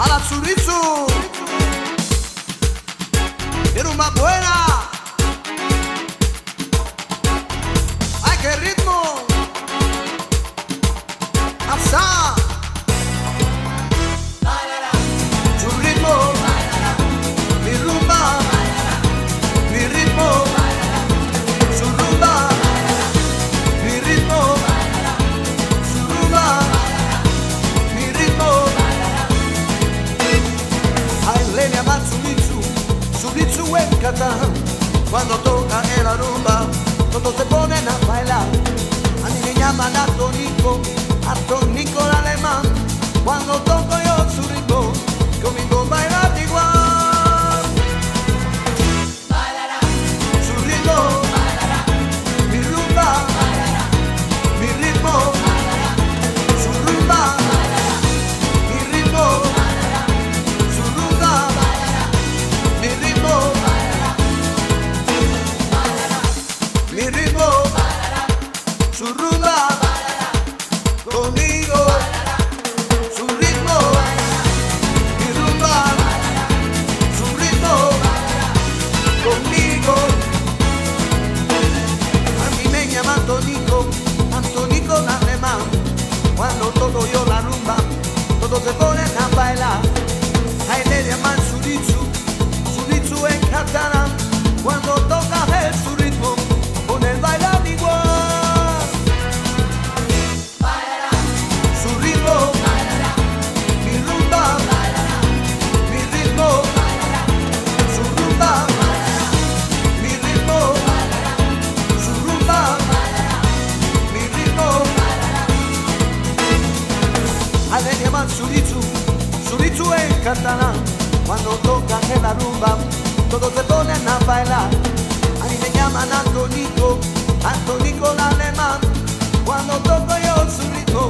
a la chorizo, quiero más buena. Ay, qué ritmo, asá, su ritmo, mi rumba, mi ritmo, su rumba, mi ritmo, su rumba, mi ritmo. Ay, le llaman Suritsu en catalán. Cuando toca en la rumba, todos se ponen a bailar. A mí me llaman Antonico el alemán. Cuando toco yo su ritmo, conmigo bailan igual. Su ritmo, mi rumba, mi ritmo, su rumba, mi ritmo, su rumba, mi ritmo, mi ritmo, su rumba, conmigo, su ritmo, mi rumba, su ritmo, conmigo. A mí me llama Antonico el alemán. Cuando toco yo la rumba, todos se ponen a bailar. Ahí le llaman Suritsu en catalán. Cuando toca él su ritmo, con el bailar igual. Su ritmo, mi rumba, mi ritmo, su rumba, mi ritmo, su rumba, mi ritmo. Ahí le llaman Suritsu en catalán. Cuando tocan en la rumba, todos se ponen a bailar. A mí me llaman Antonico el alemán. Cuando toco yo su ritmo,